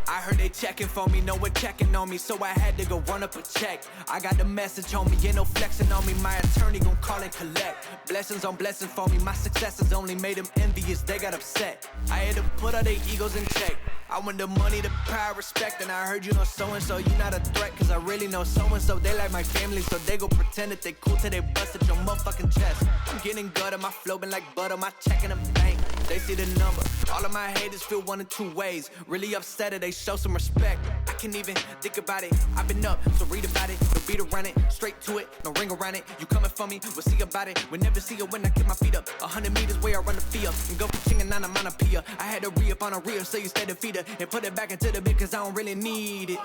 I heard they checking for me, no one checking on me, so I had to go run up a check. I got the message, homie, ain't no flexing on me, my attorney gon' call and collect. Blessings on blessings for me, my successes only made them envious, they got upset. I had to put all their egos in check. I want the money, the power, respect, and I heard you know so-and-so, you not a threat, cause I really know so-and-so, they like my family, so they go pretend that they cool till they bust at your motherfucking chest. I'm getting gutter, my flow been like butter, my check in the bank, they see the number. All of my haters feel one of two ways, really upset or they show some respect. I can't even think about it, I've been up, so read about it, no beat around it, straight to it, no ring around it. You coming for me, we'll see about it, we'll never see it when I get my feet up. 100 meters where I run the fee up, and go from chinging on a monopia. I had to re-up on a reel, so you stay the feeder, and put it back into the bit, cause I don't really need it.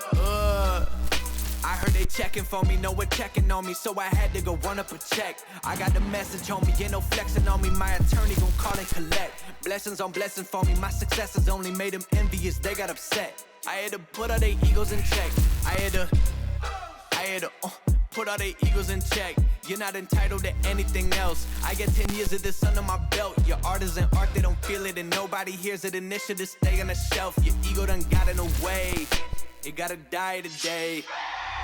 I heard they checking for me, no one checking on me, so I had to go run up a check. I got the message, homie, ain't no flexing on me, my attorney gon' call and collect. Blessings on blessings for me, my successes only made them envious, they got upset. I had to put all their egos in check. I had to put all their egos in check. You're not entitled to anything else. I get 10 years of this under my belt. Your art is an art, they don't feel it, and nobody hears it. Initiative stay on the shelf. Your ego done got in the way. It gotta die today.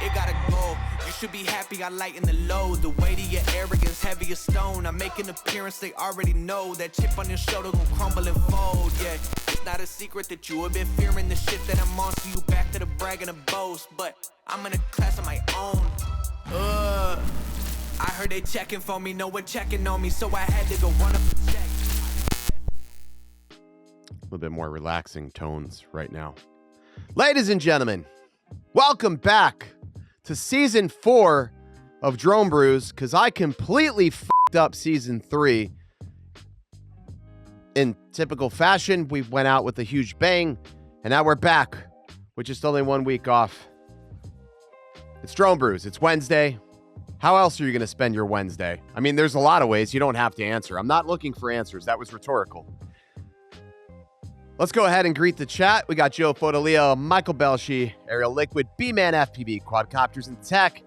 It gotta go. You should be happy I lighten the load. The weight of your arrogance, heavy as stone. I make an appearance, they already know. That chip on your shoulder gon' crumble and fold, yeah. It's not a secret that you have been fearing the shit that I'm on. So you back to the brag and the boast. But I'm in a class of my own. I heard they checking for me, no one checking on me, so I had to go run up a check. A little bit more relaxing tones right now. Ladies and gentlemen, welcome back to season 4 of Drone Brews, because I completely fucked up season 3. In typical fashion, we went out with a huge bang, and now we're back with just only 1 week off. It's Drone Brews. It's Wednesday. How else are you going to spend your Wednesday? I mean, there's a lot of ways. You don't have to answer. I'm not looking for answers. That was rhetorical. Let's go ahead and greet the chat. We got Joe Fodolio, Michael Belshi, Ariel Liquid, B-Man FPV, Quadcopters and Tech.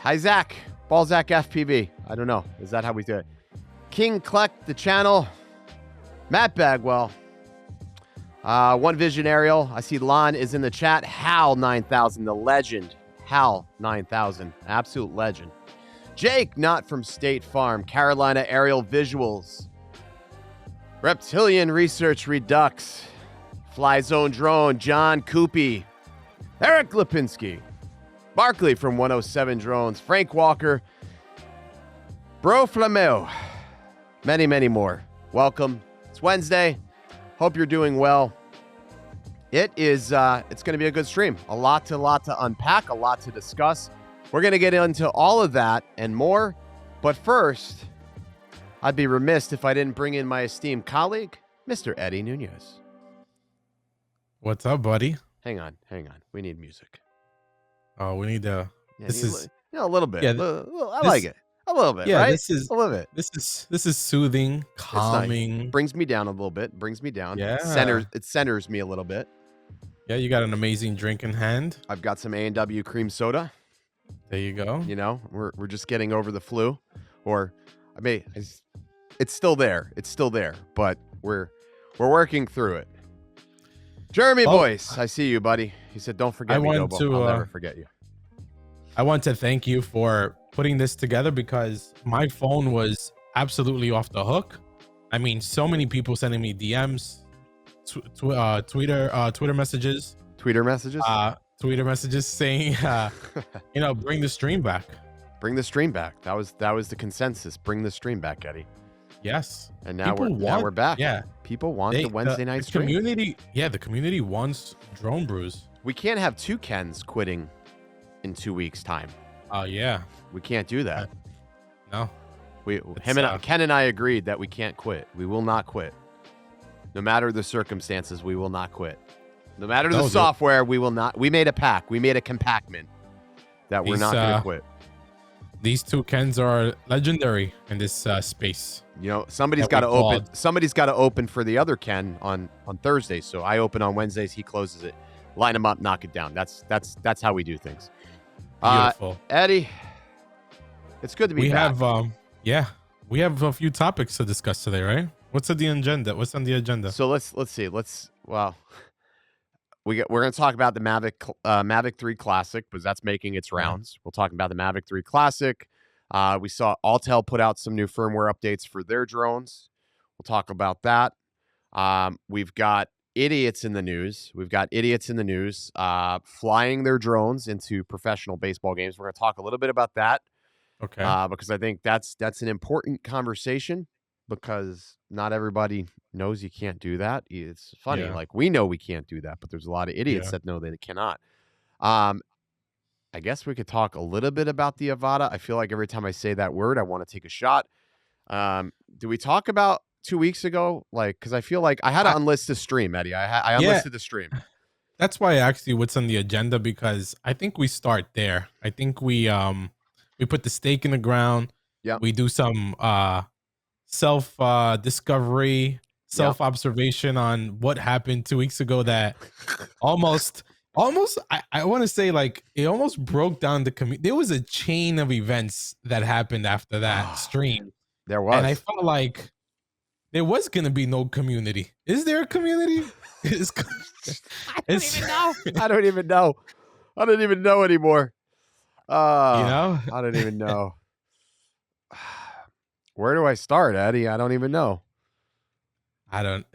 Hi, Zach. Balzac FPV. I don't know. Is that how we do it? King Kleck, the channel. Matt Bagwell. One Vision Ariel. I see Lon is in the chat. Hal 9000, the legend. Hal 9000, absolute legend. Jake, not from State Farm. Carolina Aerial Visuals. Reptilian Research Redux. Fly Zone Drone. John Coopy. Eric Lipinski. Barkley from 107 Drones. Frank Walker. Bro Flameo. Many, many more. Welcome. It's Wednesday. Hope you're doing well. It's going to be a good stream. A lot to unpack, a lot to discuss. We're going to get into all of that and more. But first, I'd be remiss if I didn't bring in my esteemed colleague, Mr. Eddie Nunez. What's up, buddy? Hang on. We need music. Oh, we need a little bit. Yeah, I like it. A little bit, yeah, right? This is a little bit. This is soothing, calming. Nice. Brings me down a little bit. Brings me down. Yeah. It centers me a little bit. Yeah, you got an amazing drink in hand. I've got some A&W cream soda. There you go. You know, we're just getting over the flu, or it's still there. It's still there, but we're working through it. Jeremy Boyce, I see you, buddy. He said, "Don't forget me, Dobo. I'll never forget you." I want to thank you for putting this together, because my phone was absolutely off the hook. I mean, so many people sending me DMs, Twitter messages. Tweeter messages? Twitter messages saying, bring the stream back. Bring the stream back. That was the consensus. Bring the stream back, Eddie. Yes. And now we're back. Yeah. People want the Wednesday night stream. The community wants Drone Brews. We can't have two Kens quitting in 2 weeks' time. Yeah. We can't do that. No. Ken and I agreed that we can't quit. We will not quit. No matter the circumstances, we will not quit. No matter the software, we will not. We made a pact. We made a compactment that we're not going to quit. These two Kens are legendary in this space. You know, somebody's that got we to open. called. Somebody's got to open for the other Ken on Thursdays. So I open on Wednesdays. He closes it. Line him up, knock it down. That's how we do things. Beautiful. Eddie, it's good to be We back. have we have a few topics to discuss today, right? What's on the agenda? So let's see. We're going to talk about the Mavic 3 Classic because that's making its rounds. We'll talk about the Mavic 3 Classic. We saw Autel put out some new firmware updates for their drones. We'll talk about that. We've got idiots in the news. Flying their drones into professional baseball games. We're going to talk a little bit about that. Okay. Because I think that's an important conversation because not everybody knows you can't do that. It's funny. Yeah. Like we know we can't do that, but there's a lot of idiots that know they cannot. I guess we could talk a little bit about the Avata. I feel like every time I say that word, I want to take a shot. Do we talk about 2 weeks ago? Like, because I feel like I had to unlist the stream, Eddie. I unlisted the stream. That's why I asked you what's on the agenda, because I think we start there. I think we put the stake in the ground. Yeah. We do some self discovery, self observation on what happened 2 weeks ago that almost I want to say like it almost broke down the community. There was a chain of events that happened after that stream. There was. And I felt like there was going to be no community. Is there a community? I don't even know. I don't even know anymore. I don't even know. Where do I start, Eddie? I don't even know. I don't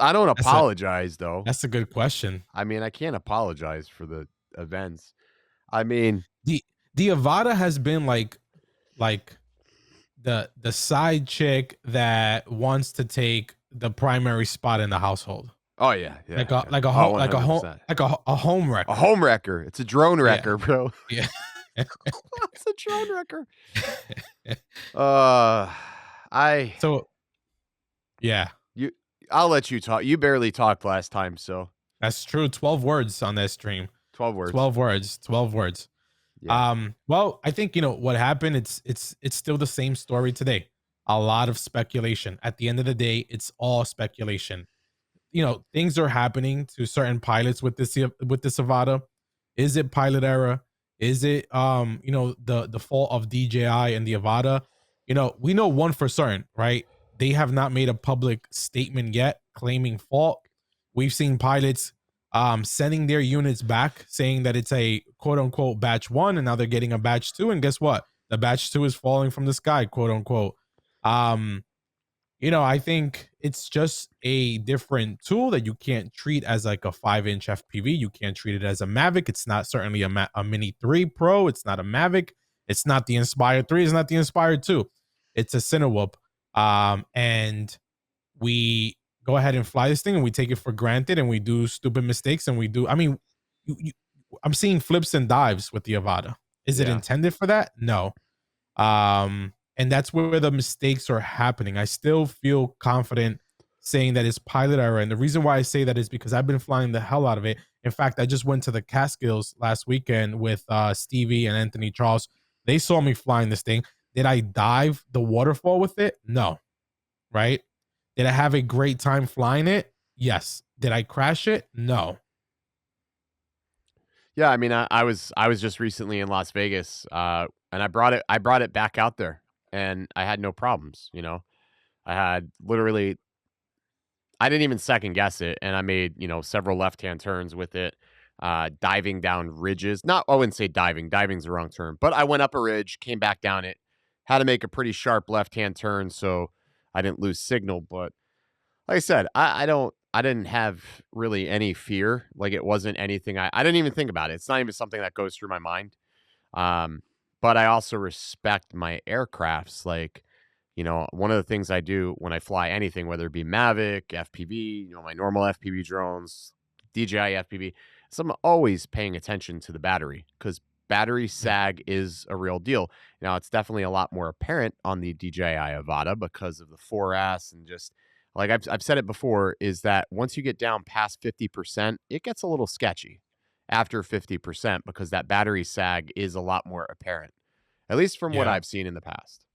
apologize though. That's a good question. I mean, I can't apologize for the events. I mean, the Avata has been like the side chick that wants to take the primary spot in the household. Oh yeah. Like a home wrecker. A home wrecker. It's a drone wrecker, bro. Yeah. It's a drone wrecker. I'll let you talk. You barely talked last time, so that's true. 12 words on that stream. 12 words. 12 words. Yeah. Well, I think what happened. It's still the same story today. A lot of speculation. At the end of the day, it's all speculation. Things are happening to certain pilots with this Avata. Is it pilot error? Is it the fault of DJI and the Avata? We know one for certain, right? They have not made a public statement yet claiming fault. We've seen pilots sending their units back saying that it's a quote unquote batch 1 and now they're getting a batch 2, and guess what? The batch 2 is falling from the sky, quote unquote. I think it's just a different tool that you can't treat as like a 5-inch FPV. You can't treat it as a Mavic. It's not certainly a Mini 3 Pro. It's not a Mavic. It's not the Inspire 3. It's not the Inspire 2. It's a Cinewhoop. And we go ahead and fly this thing and we take it for granted and we do stupid mistakes and I'm seeing flips and dives with the Avata. Is it intended for that? No. And that's where the mistakes are happening. I still feel confident saying that it's pilot error. And the reason why I say that is because I've been flying the hell out of it. In fact, I just went to the Catskills last weekend with Stevie and Anthony Charles. They saw me flying this thing. Did I dive the waterfall with it? No. Right? Did I have a great time flying it? Yes. Did I crash it? No. Yeah, I mean, I was just recently in Las Vegas, and I brought it back out there, and I had no problems. I had literally, I didn't even second guess it, and I made several left-hand turns with it, diving down ridges. I wouldn't say diving. Diving's the wrong term, but I went up a ridge, came back down it, had to make a pretty sharp left-hand turn, so I didn't lose signal. But like I said, I didn't have really any fear. Like it wasn't anything. I didn't even think about it. It's not even something that goes through my mind. But I also respect my aircrafts. Like, one of the things I do when I fly anything, whether it be Mavic, FPV, my normal FPV drones, DJI FPV, so I'm always paying attention to the battery because battery sag is a real deal. Now, it's definitely a lot more apparent on the DJI Avata because of the 4S and just like I've said it before, is that once you get down past 50%, it gets a little sketchy after 50% because that battery sag is a lot more apparent, at least from what I've seen in the past.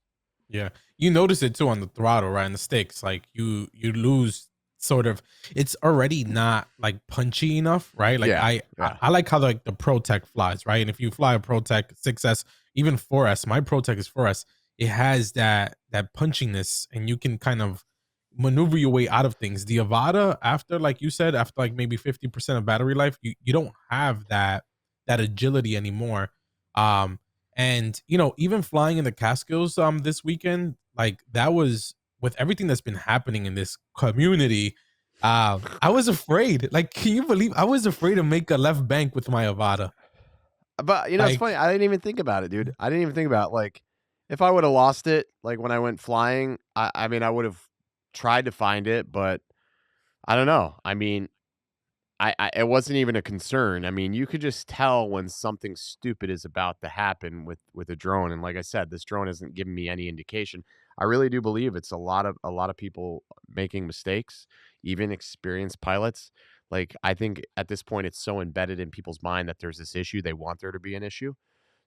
Yeah. You notice it too on the throttle, right? And the sticks. Like you lose sort of, it's already not like punchy enough, right? Like Yeah, I, yeah. I like how like the Pro Tech flies, right? And if you fly a Pro Tech 6S, even 4S, my Pro Tech is 4S, it has that punchiness and you can kind of maneuver your way out of things. The Avata, after like you said, after like maybe 50% of battery life, you don't have that agility anymore. Um and even flying in the Catskills this weekend, like that was with everything that's been happening in this community. I was afraid. Like, can you believe I was afraid to make a left bank with my Avata? But it's funny. Like, I didn't even think about it, dude. I didn't even think about like if I would have lost it, like when I went flying. I mean, I would have tried to find it, but I don't know. I mean, I it wasn't even a concern. I mean, you could just tell when something stupid is about to happen with a drone. And like I said, this drone isn't giving me any indication. I really do believe it's a lot of people making mistakes, even experienced pilots. Like I think at this point it's so embedded in people's mind that there's this issue, they want there to be an issue.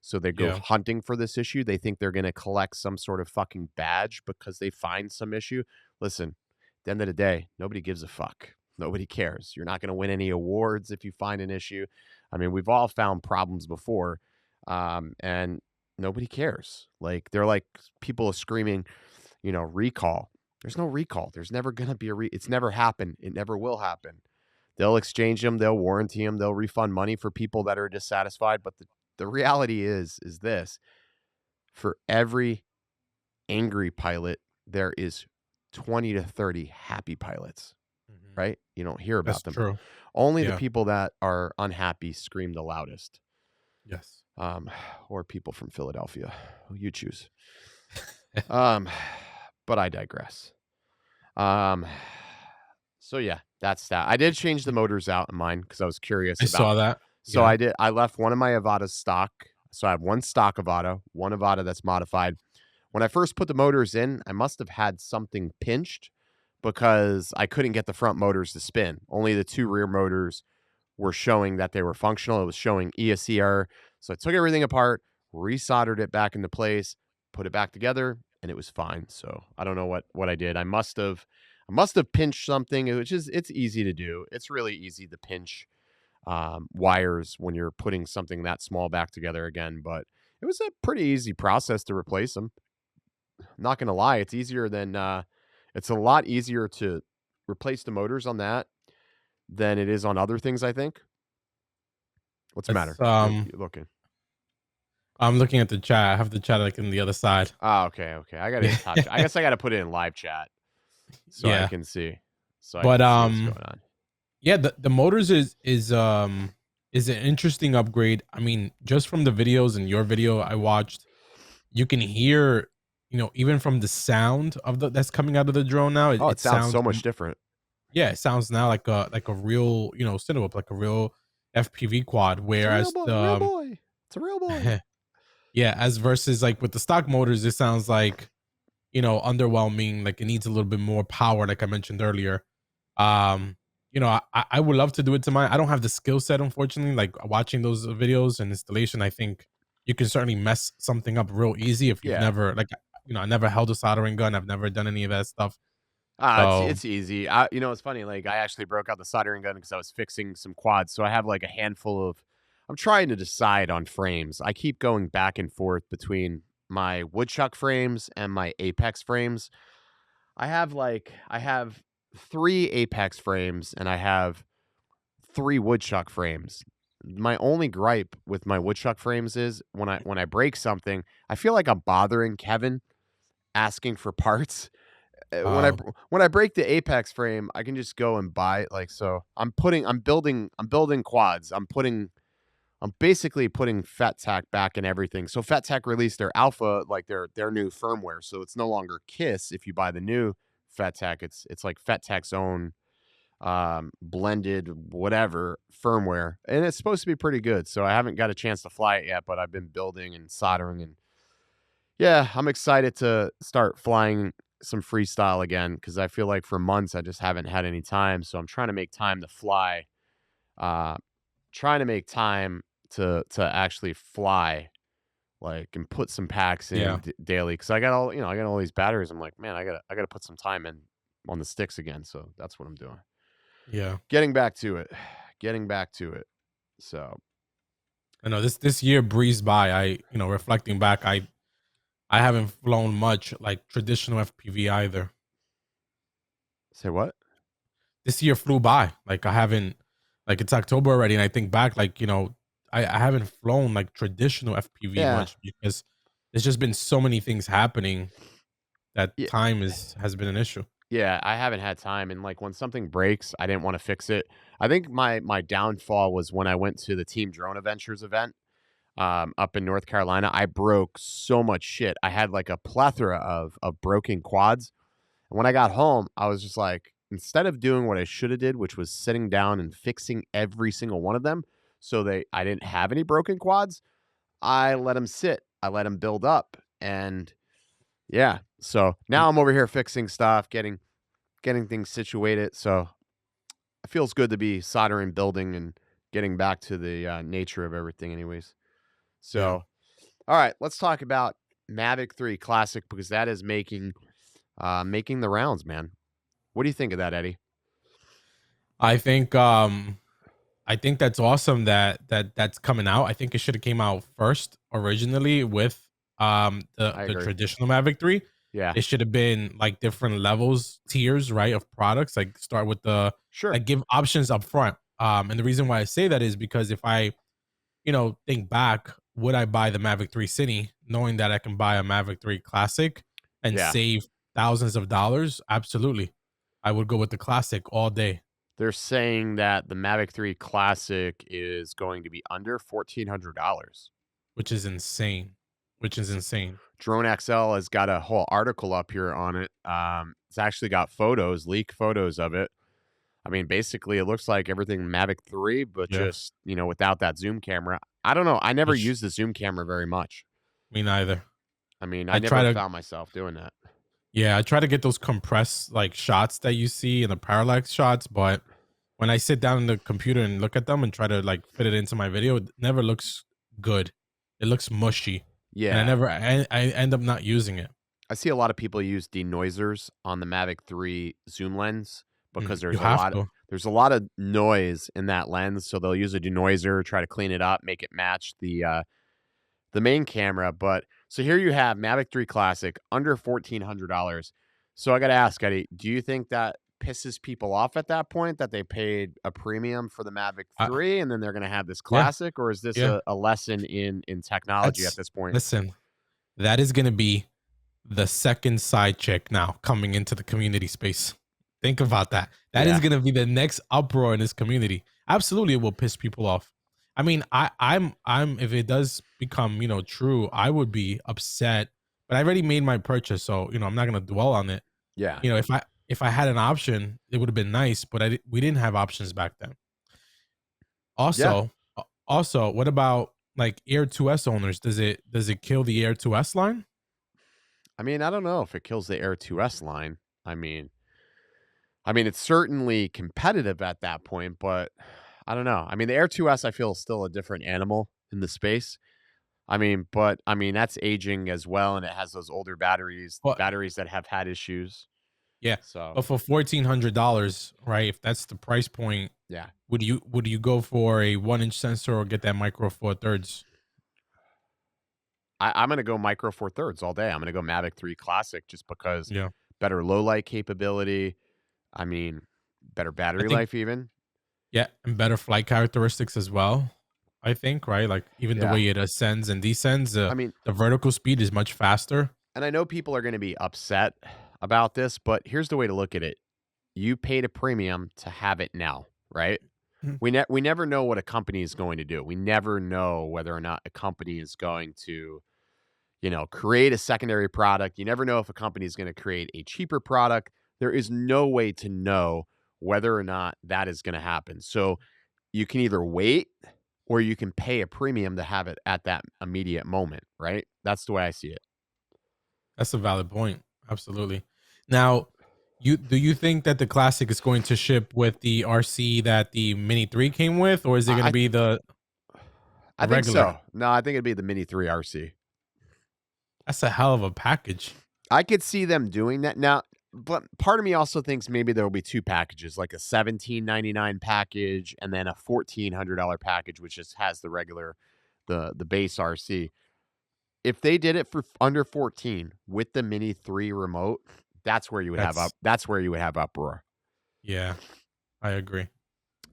So they go yeah, hunting for this issue. They think they're going to collect some sort of fucking badge because they find some issue. Listen, at the end of the day, nobody gives a fuck. Nobody cares. You're not going to win any awards if you find an issue. I mean, we've all found problems before, and nobody cares. Like they're like people are screaming, recall. There's no recall. There's never going to be it's never happened. It never will happen. They'll exchange them. They'll warranty them. They'll refund money for people that are dissatisfied. But the reality is this: for every angry pilot, there is 20 to 30 happy pilots. mhm, Right? You don't hear that's about them. true. Only the Yeah, people that are unhappy scream the loudest. yes. Um, or people from Philadelphia, who you choose. Um, but I digress. Um, so yeah, that's that. I did change the motors out in mine because I was curious I about. saw that. So Yeah. I did. I left one of my Avatas stock. So I have one stock Avata, one Avata that's modified. When I first put the motors in, I must have had something pinched because I couldn't get the front motors to spin. Only the two rear motors were showing that they were functional. It was showing ESC error. So I took everything apart, resoldered it back into place, put it back together, and it was fine. So I don't know what I did. I must have pinched something, which is it's easy to do. It's really easy to pinch wires when you're putting something that small back together again. But it was a pretty easy process to replace them. Not gonna lie, it's a lot easier to replace the motors on that than it is on other things, I think. What's the That's matter? You're looking. I'm looking at the chat. I have the chat like on the other side. Oh, okay, okay. I got it in top chat. I guess I got to put it in live chat so I Yeah. can see. So I But can see what's going on. yeah, the motors is an interesting upgrade. I mean, just from the videos and your video I watched, you can hear, even from the sound of the that's coming out of the drone now, Oh, it it sounds sounds so much different. yeah, it sounds now like a real, Cinewoop, like a real FPV quad. It's a real Whereas boy, the real boy. It's a real boy. yeah, as versus like with the stock motors, it sounds like, underwhelming, like it needs a little bit more power, like I mentioned earlier. Um, I would love to do it to mine. I don't have the skill set, unfortunately. Like watching those videos and installation, I think you can certainly mess something up real easy if you've Yeah. never like, I never held a soldering gun. I've never done any of that stuff. It's So it's easy. It's funny. Like I actually broke out the soldering gun because I was fixing some quads. So I have like a handful of. I'm trying to decide on frames. I keep going back and forth between my woodchuck frames and my apex frames. I have 3 apex frames and I have 3 woodchuck frames. My only gripe with my woodchuck frames is when I break something, I feel like I'm bothering Kevin asking for parts. uh, When I break the apex frame, I can just go and buy it. Like so, I'm building quads. I'm basically putting FetTech back in everything. So FetTech released their alpha, like their new firmware. So it's no longer KISS if you buy the new FetTech. It's like FetTech's own blended whatever firmware, and it's supposed to be pretty good. So I haven't got a chance to fly it yet, but I've been building and soldering, and yeah, I'm excited to start flying some freestyle again because I feel like for months I just haven't had any time. So I'm trying to make time to fly, trying to make time to actually fly like, and put some packs Yeah. in daily because I got all I got all these batteries. I'm like, man, I gotta put some time in on the sticks again. So that's what I'm doing. Yeah. Getting back to it, getting back to it. So I know this year breezed by. Reflecting back, I haven't flown much like traditional FPV either. say what? This year flew by. Like I haven't, like it's October already, and I think back, like I haven't flown like traditional FPV Yeah, much because there's just been so many things happening that yeah, time has been an issue. yeah. I haven't had time, and like when something breaks, I didn't want to fix it. I think my downfall was when I went to the Team Drone Adventures event up in North Carolina. I broke so much shit. I had like a plethora of broken quads. And when I got home, I was just like, instead of doing what I should have did, which was sitting down and fixing every single one of them, so I didn't have any broken quads, I let them sit. I let them build up, and yeah. So now I'm over here fixing stuff, getting things situated. So it feels good to be soldering, building, and getting back to the nature of everything, anyways. Yeah. So, all right, let's talk about Mavic 3 Classic because that is making the rounds, man. What do you think of that, Eddie? I think that's awesome that's coming out. I think it should have came out first originally with I the agree. traditional Mavic 3. Yeah, It should have been like different levels, tiers, right, of products. Like start with sure. like give options up front. And the reason why I say that is because if I, think back, would I buy the Mavic 3 Cine knowing that I can buy a Mavic 3 Classic and Yeah. save thousands of dollars? Absolutely. I would go with the Classic all day, They're saying that the Mavic 3 Classic is going to be under $1,400. which is insane. Which is insane. Drone XL has got a whole article up here on it. It's actually got photos, leaked photos of it. I mean, basically, it looks like everything Mavic 3, but Yeah. just, without that zoom camera. I don't know. I never Which used the zoom camera very much. me neither. I mean, I I try never to found myself doing that. Yeah, I try to get those compressed like shots that you see in the parallax shots, but when I sit down in the computer and look at them and try to like fit it into my video, it never looks good. It looks mushy, and Yeah. I end up not using it. I see a lot of people use denoisers on the Mavic 3 zoom lens because You have to. there's a lot of noise in that lens, so they'll use a denoiser, try to clean it up, make it match the main camera. But so here you have Mavic 3 Classic under $1,400. So I got to ask, Eddie, do you think that pisses people off at that point that they paid a premium for the Mavic I, 3 and then they're going to have this yeah, Classic, or is this yeah. a lesson in technology at That's this point? Listen. That is going to be the second side chick now coming into the community space. Think about that. That is Yeah. going to be the next uproar in this community. Absolutely, it will piss people off. I mean, I'm if it does become true, I would be upset. But I already made my purchase, so I'm not going to dwell on it. Yeah. If I had an option, it would have been nice. But we didn't have options back then. Yeah. Also, what about like Air 2S owners? Does it kill the Air 2S line? I mean, I don't know if it kills the Air 2S line. I mean, it's certainly competitive at that point, but I don't know. I mean, the Air 2S I feel is still a different animal in the space. But that's aging as well, and it has those older batteries, Well, batteries that have had issues. yeah, So but for $1,400, right? If that's the price point, yeah, would you go for a 1-inch sensor or get that Micro Four Thirds? I'm gonna go Micro Four Thirds all day. I'm gonna go Mavic 3 Classic just because Yeah, better low light capability. I mean, better I battery think life even. yeah, and better flight characteristics as well. I think right, like even the Yeah. way it ascends and descends, I mean, the vertical speed is much faster. and I know people are going to be upset about this, but here's the way to look at it. You paid a premium to have it now, right? Mhm. We never know what a company is going to do. We never know whether or not a company is going to, create a secondary product. You never know if a company is going to create a cheaper product. There is no way to know whether or not that is going to happen. So you can either wait or you can pay a premium to have it at that immediate moment, right? That's the way I see it. That's a valid point. Absolutely. Now, do you think that the Classic is going to ship with the RC that the Mini 3 came with, or is it going to I be the I think regular? so. No, I think it'd be the Mini 3 RC. That's a hell of a package. I could see them doing that now, but part of me also thinks maybe there will be two packages, like a $17.99 package and then a $1,400 package, which just has the regular, the base RC. If they did it for under 14 with the Mini 3 remote, that's where you would have That's that's where you would have uproar. yeah, I agree.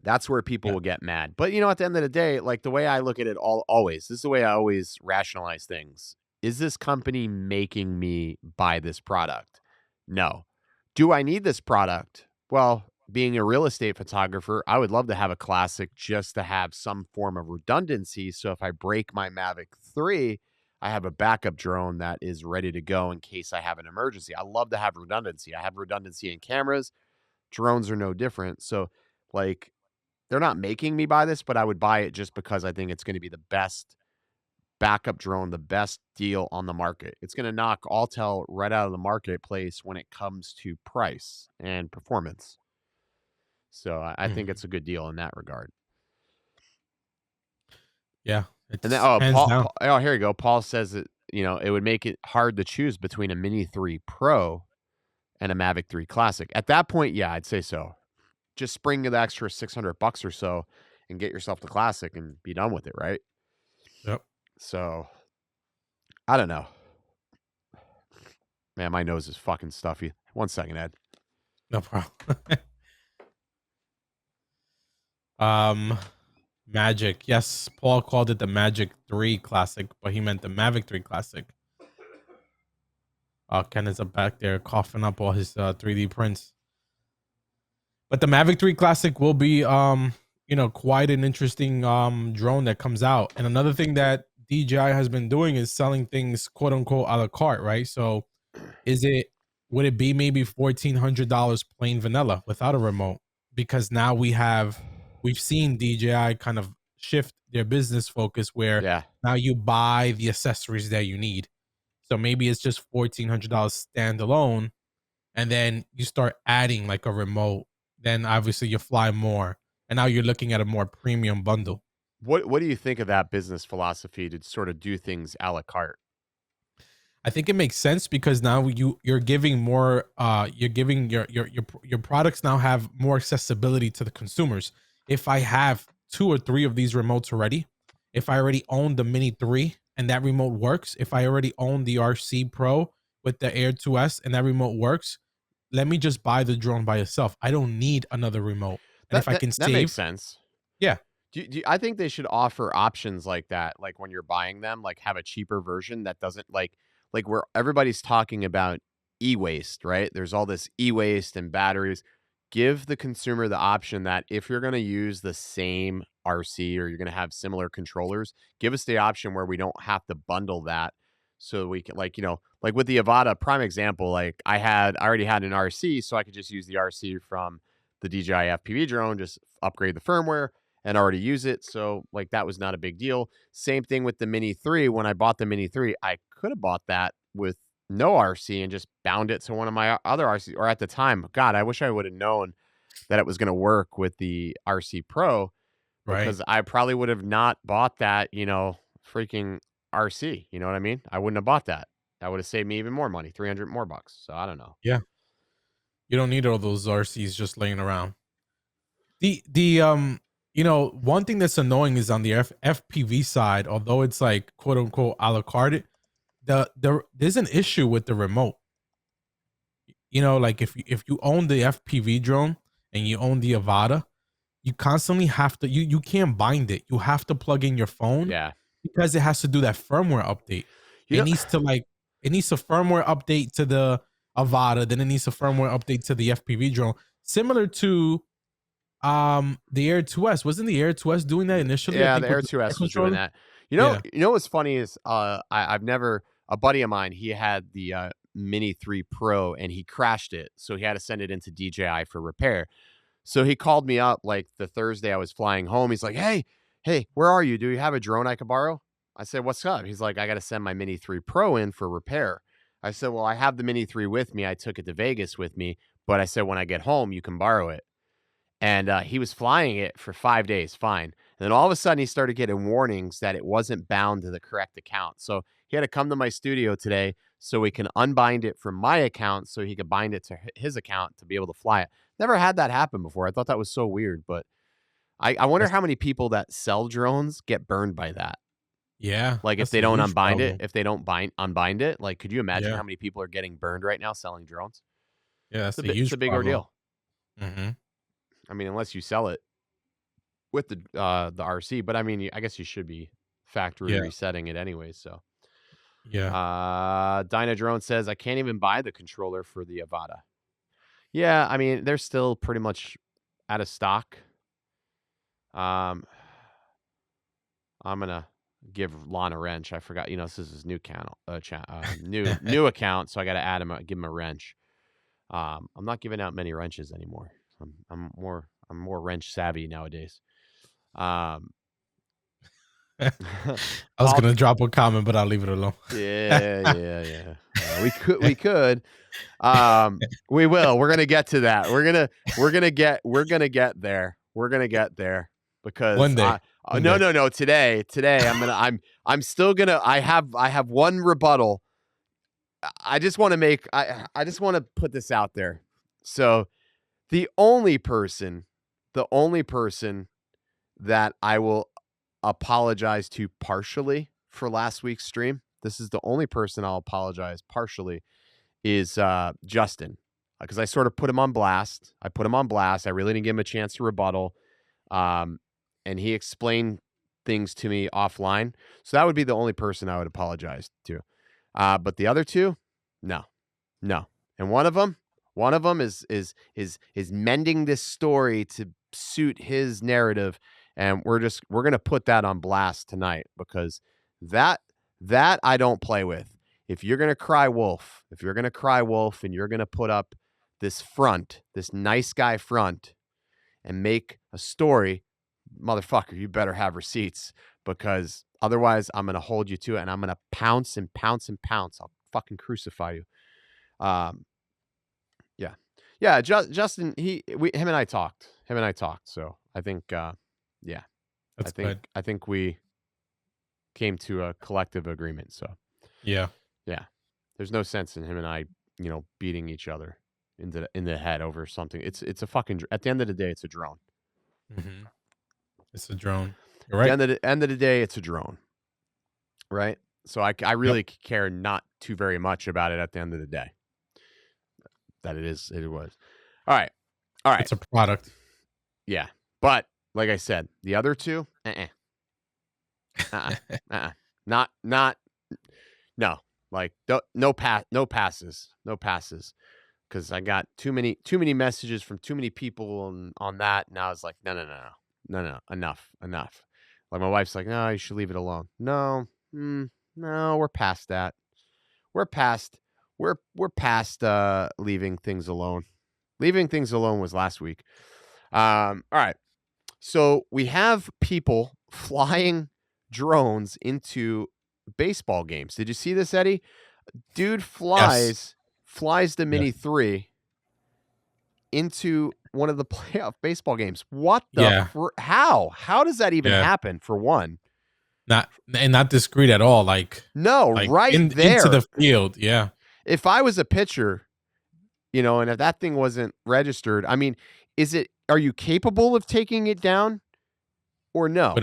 That's where people Yeah. will get mad. But at the end of the day, like the way I look at it always, this is the way I always rationalize things. Is this company making me buy this product? No. Do I need this product? Well, being a real estate photographer, I would love to have a classic just to have some form of redundancy. So if I break my Mavic 3, I have a backup drone that is ready to go in case I have an emergency. I love to have redundancy. I have redundancy in cameras. Drones are no different. So, like, they're not making me buy this, but I would buy it just because I think it's going to be the best backup drone, the best deal on the market. It's going to knock Alltel right out of the marketplace when it comes to price and performance. So I think Mhm. it's a good deal in that regard. Yeah, And then, it's hands down. Here you go. Paul says that, it would make it hard to choose between a Mini 3 Pro and a Mavic 3 Classic. At that point, yeah, I'd say so. Just spring the extra $600 or so and get yourself the Classic and be done with it, right? Yep. So I don't know. Man, my nose is fucking stuffy. 1 second, Ed. No problem. um, Magic. Yes, Paul called it the Magic 3 Classic, but he meant the Mavic 3 Classic. Ken is up back there coughing up all his 3D prints. But the Mavic 3 Classic will be quite an interesting drone that comes out. And another thing that DJI has been doing is selling things quote unquote a la carte, right? So would it be maybe $1,400 plain vanilla without a remote? Because now we've seen DJI kind of shift their business focus where Yeah. now you buy the accessories that you need. So maybe it's just $1,400 standalone, and then you start adding like a remote. Then obviously you fly more, and now you're looking at a more premium bundle. What do you think of that business philosophy to sort of do things a la carte? I think it makes sense because now you're giving more you're giving your products now have more accessibility to the consumers. If I have 2 or 3 of these remotes already, if I already own the Mini 3 and that remote works, if I already own the RC Pro with the Air 2S and that remote works, let me just buy the drone by itself. I don't need another remote. And if I can That makes save, sense. yeah, I think they should offer options like that, like when you're buying them, like have a cheaper version that doesn't like where everybody's talking about e-waste, right? There's all this e-waste and batteries. Give the consumer the option that if you're going to use the same RC or you're going to have similar controllers, give us the option where we don't have to bundle that so we can like with the Avata prime example, like I already had an RC, so I could just use the RC from the DJI FPV drone, just upgrade the firmware and already use it. So like that was not a big deal. Same thing with the Mini 3. When I bought the Mini 3, I could have bought that with no RC and just bound it to one of my other RC. Or at the time, God, I wish I would have known that it was going to work with the RC Pro, right. because I probably would have not bought that, freaking RC. You know what I mean? I wouldn't have bought that. That would have saved me even more money, 300 more bucks. So I don't know. Yeah. You don't need all those RCs just laying around. The one thing that's annoying is on the FPV side, although it's like quote unquote a la carte, there's an issue with the remote. Like if you own the FPV drone and you own the Avata, you constantly have to you can't bind it. You have to plug in your phone Yeah. because it has to do that firmware update. You It know, needs to it needs a firmware update to the Avata, then it needs a firmware update to the FPV drone, similar to the Air 2S. Wasn't the Air 2S doing that initially? I yeah, think the with Air the 2S was doing controller. that. Yeah. What's funny is I've never a buddy of mine, he had the Mini 3 Pro and he crashed it. So he had to send it into DJI for repair. So he called me up like the Thursday I was flying home. He's like, hey, where are you? Do you have a drone I could borrow? I said, what's up? He's like, I got to send my Mini 3 Pro in for repair. I said, well, I have the Mini 3 with me. I took it to Vegas with me. But I said, when I get home, you can borrow it. And he was flying it for 5 days, fine. And then all of a sudden, he started getting warnings that it wasn't bound to the correct account. So He had to come to my studio today so we can unbind it from my account so he could bind it to his account to be able to fly it. Never had that happen before. I thought that was so weird, but I wonder how many people that sell drones get burned by that. Yeah. Like if that's they a don't huge unbind problem. it, if they don't unbind it, like could you imagine Yeah. how many people are getting burned right now selling drones? Yeah, that's It's a big problem. ordeal. Mm-hmm. I mean, unless you sell it with the RC, but I mean, I guess you should be factory resetting it anyway. So yeah. Dyna Drone says I can't even buy the controller for the Avata. Yeah, I mean they're still pretty much out of stock. I'm gonna give Lon a wrench. I forgot, this is his new account, new account, so I got to add him, give him a wrench. I'm not giving out many wrenches anymore. I'm more wrench savvy nowadays. I was gonna drop a comment, but I'll leave it alone. Yeah. We could. We will. We're gonna get to that. We're gonna get there. We're gonna get there because One day. No. Today, I'm still gonna. I have one rebuttal. I just want to put this out there. So, the only person that I will apologize to partially for last week's stream. This is the only person I'll apologize partially is Justin, because I sort of put him on blast. I really didn't give him a chance to rebuttal. And he explained things to me offline. So that would be the only person I would apologize to. But the other two, no. And one of them is mending this story to suit his narrative. And we're going to put that on blast tonight because that I don't play with. If you're going to cry wolf, and you're going to put up this nice guy front and make a story, motherfucker, you better have receipts because otherwise I'm going to hold you to it and I'm going to pounce and pounce and pounce. I'll fucking crucify you. Yeah. Justin, him and I talked. So I think, That's good. I think we came to a collective agreement. So yeah. There's no sense in him and I, beating each other in the head over something. It's a fucking. At the end of the day, it's a drone. Mm-hmm. It's a drone. You're right. At the end of the day, it's a drone. Right. So I really care not too very much about it at the end of the day. That it was. All right. It's a product. Yeah. But like I said, the other two, not, no, like no passes. Cause I got too many messages from too many people on that. And I was like, no, enough. Like my wife's like, no, you should leave it alone. No, we're past that. We're past leaving things alone. Leaving things alone was last week. All right. So we have people flying drones into baseball games. Did you see this, Eddie? Dude flies the Mini 3 into one of the playoff baseball games. What the how does that even happen, for one? Not discreet at all. Right there into the field. Yeah. If I was a pitcher, and if that thing wasn't registered, I mean, are you capable of taking it down or no?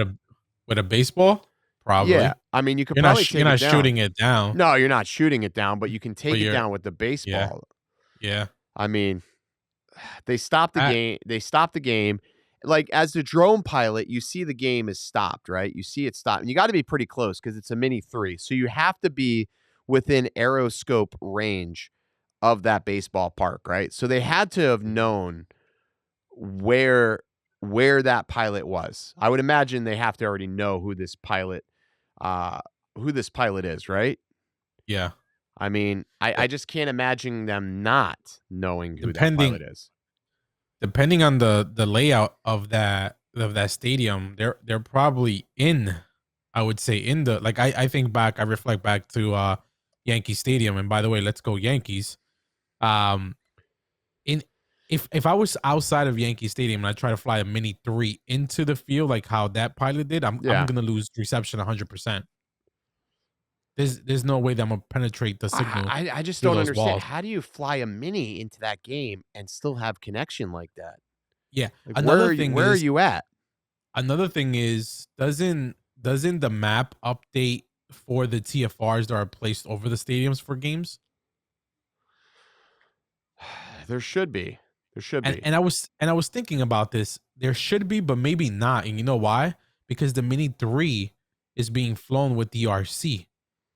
With a baseball? Probably. Yeah. I mean, you could probably take it down. You're not shooting it down. No, you're not shooting it down, but you can take it down with the baseball. Yeah. I mean, they stopped the game. Like, as the drone pilot, you see the game is stopped, right? You see it stopped. And you got to be pretty close because it's a Mini 3. So you have to be within aeroscope range of that baseball park, right? So they had to have known where that pilot was. I would imagine they have to already know who this pilot is, right? Yeah. I mean, I just can't imagine them not knowing who that pilot is. Depending on the layout of that stadium, they're probably I would say in the, like, I reflect back to Yankee Stadium, and by the way, let's go Yankees. If I was outside of Yankee Stadium and I try to fly a Mini 3 into the field like how that pilot did, I'm gonna lose reception 100%. there's no way that I'm gonna penetrate the signal I just through don't those understand. walls. How do you fly a Mini into that game and still have connection like that? Yeah. Like, Another thing where are is you at? doesn't the map update for the TFRs that are placed over the stadiums for games? There should be. There should And be. I was thinking about this. There should be, but maybe not. And you know why? Because the Mini 3 is being flown with the RC.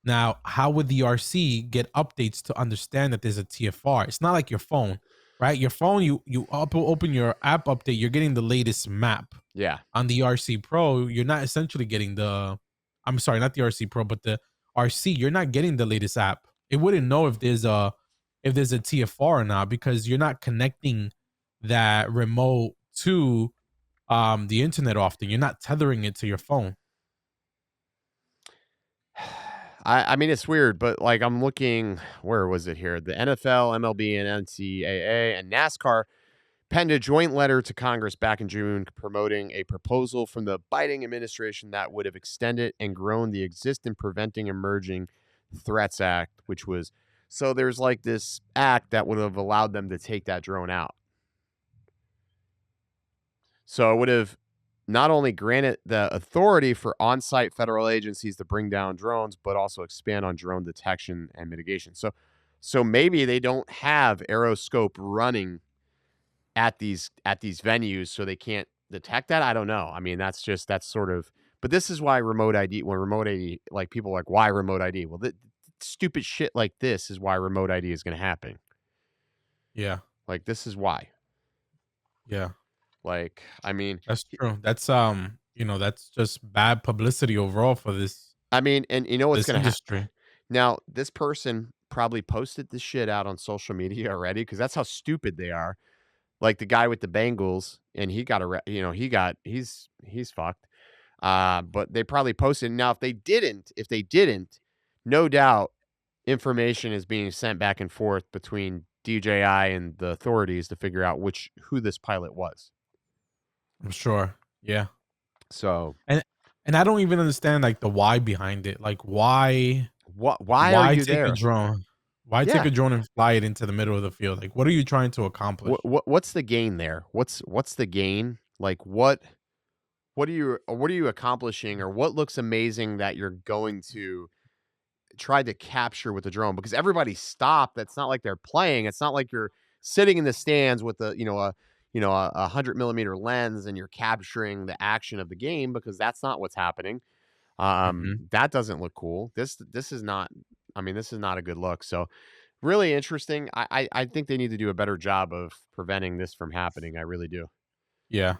Now, how would the RC get updates to understand that there's a TFR? It's not like your phone, right? Your phone, open your app update, you're getting the latest map. Yeah. On the RC Pro, you're not essentially getting I'm sorry, not the RC Pro, but the RC, you're not getting the latest app. It wouldn't know if there's a TFR or not because you're not connecting that remote to the internet often. You're not tethering it to your phone. I mean, it's weird, but like I'm looking, where was it here? The NFL, MLB, and NCAA and NASCAR penned a joint letter to Congress back in June promoting a proposal from the Biden administration that would have extended and grown the existing Preventing Emerging Threats Act, which was so there's like this act that would have allowed them to take that drone out. So it would have not only granted the authority for on-site federal agencies to bring down drones, but also expand on drone detection and mitigation. So maybe they don't have aeroscope running at these venues, so they can't detect that. I don't know. I mean, that's sort of. But this is why remote ID. When remote ID, like people are like, why remote ID? Well, stupid shit like this is why remote ID is going to happen. Yeah. Like this is why. Yeah. Like, I mean, that's true. That's that's just bad publicity overall for this. I mean, and you know what's going to happen now? This person probably posted this shit out on social media already because that's how stupid they are. Like the guy with the Bengals, and he got he's fucked. But they probably posted. Now, if they didn't, no doubt information is being sent back and forth between DJI and the authorities to figure out who this pilot was. I'm sure. Yeah. So and I don't even understand like the why behind it. Like why are you take there? a drone? Why take a drone and fly it into the middle of the field? Like, what are you trying to accomplish? What's the gain there? What's the gain? Like what are you accomplishing, or what looks amazing that you're going to try to capture with the drone? Because everybody stopped. That's not like they're playing. It's not like you're sitting in the stands with a 100mm lens and you're capturing the action of the game, because that's not what's happening. That doesn't look cool. This is not. I mean, this is not a good look. So, really interesting. I think they need to do a better job of preventing this from happening. I really do. Yeah.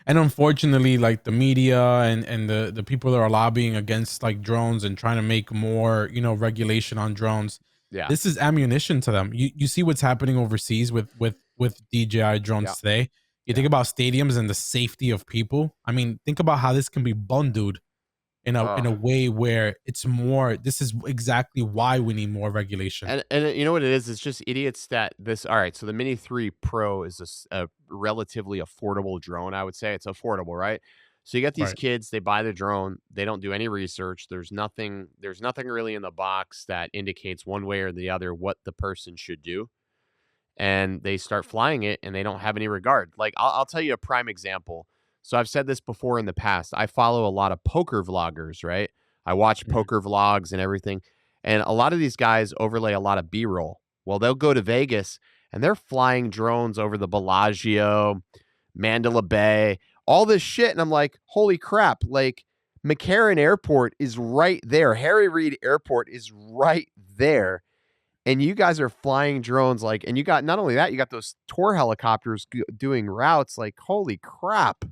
And unfortunately, like the media and the people that are lobbying against like drones and trying to make more, regulation on drones. Yeah. This is ammunition to them. You see what's happening overseas with DJI drones today. You think about stadiums and the safety of people. I mean, think about how this can be bundled in a way where it's more. This is exactly why we need more regulation. And you know what it is? It's just idiots that this. All right, so the Mini 3 Pro is a relatively affordable drone. I would say it's affordable, right? So you got these kids, they buy the drone, they don't do any research. There's nothing really in the box that indicates one way or the other what the person should do. And they start flying it and they don't have any regard. Like I'll tell you a prime example. So I've said this before in the past. I follow a lot of poker vloggers, right? I watch poker vlogs and everything. And a lot of these guys overlay a lot of B-roll. Well, they'll go to Vegas and they're flying drones over the Bellagio, Mandalay Bay, all this shit. And I'm like, holy crap. Like McCarran Airport is right there. Harry Reid Airport is right there. And you guys are flying drones and you got, not only that, you got those tour helicopters doing routes. Like, holy crap.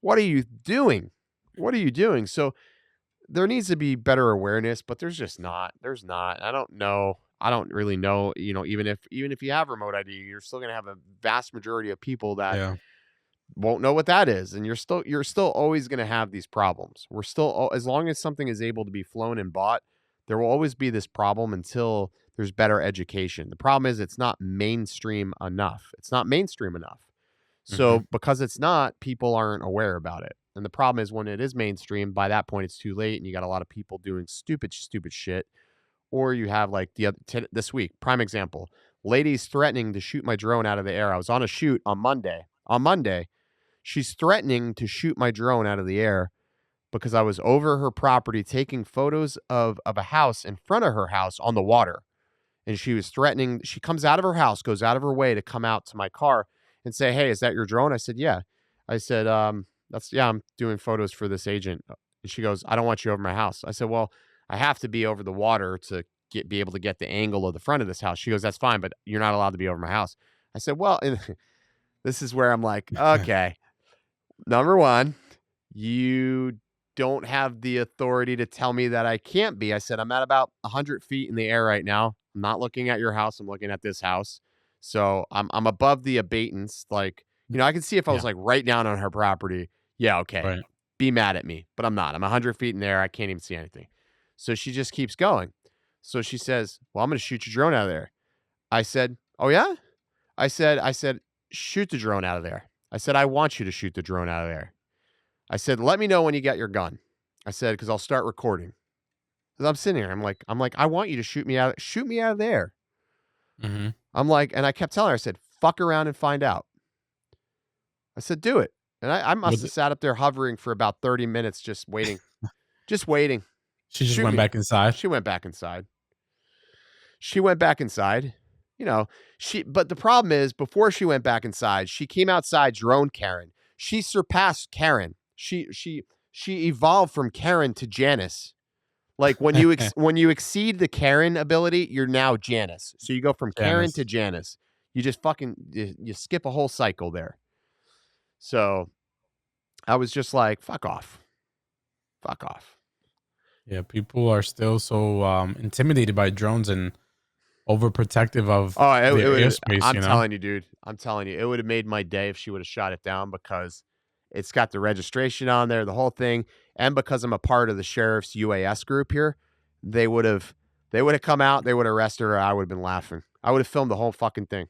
What are you doing? What are you doing? So there needs to be better awareness, but there's just not. There's not. I don't know. I don't really know. Even if you have remote ID, you're still going to have a vast majority of people that won't know what that is, and you're still always going to have these problems. We're still, as long as something is able to be flown and bought, there will always be this problem until there's better education. The problem is it's not mainstream enough. It's not mainstream enough. So because it's not, people aren't aware about it. And the problem is when it is mainstream, by that point it's too late, and you got a lot of people doing stupid shit. Or you have like this week, prime example, ladies threatening to shoot my drone out of the air. I was on a shoot on Monday. On Monday, she's threatening to shoot my drone out of the air because I was over her property taking photos of a house in front of her house on the water. And she was threatening. She comes out of her house, goes out of her way to come out to my car and say, "Hey, is that your drone?" I said, "Yeah." I said, I'm doing photos for this agent." And she goes, "I don't want you over my house." I said, "Well, I have to be over the water to be able to get the angle of the front of this house." She goes, "That's fine, but you're not allowed to be over my house." I said, "Well," and this is where I'm like, okay, number one, you don't have the authority to tell me that I can't be. I said, "I'm at about 100 feet in the air right now. I'm not looking at your house. I'm looking at this house. So I'm above the abatance. Like, I can see if I was like right down on her property. Yeah, okay. Right. Be mad at me, but I'm not. I'm 100 feet in the air. I can't even see anything." So she just keeps going. So she says, "Well, I'm going to shoot your drone out of there." I said, "Oh yeah?" I said, "Shoot the drone out of there." I said, "I want you to shoot the drone out of there." I said, "Let me know when you get your gun." I said, "Because I'll start recording." Because I'm sitting here, I'm like, "I want you to shoot me out of there." Mm-hmm. I'm like, and I kept telling her, I said, "Fuck around and find out." I said, "Do it." And I must have sat up there hovering for about 30 minutes, just waiting, just waiting. She just Shoot went me. back inside. She went back inside. She went back inside. But the problem is, before she went back inside, she came outside drone Karen. She surpassed Karen. She evolved from Karen to Janice. Like when you exceed the Karen ability, you're now Janice. So you go from Karen to Janice. You just you skip a whole cycle there. So I was just like, fuck off. Fuck off. Yeah, people are still so intimidated by drones and overprotective of their airspace. I'm telling you, dude. I'm telling you, it would have made my day if she would have shot it down, because it's got the registration on there, the whole thing, and because I'm a part of the sheriff's UAS group here, they would have come out, they would have arrested her. I would have been laughing. I would have filmed the whole fucking thing.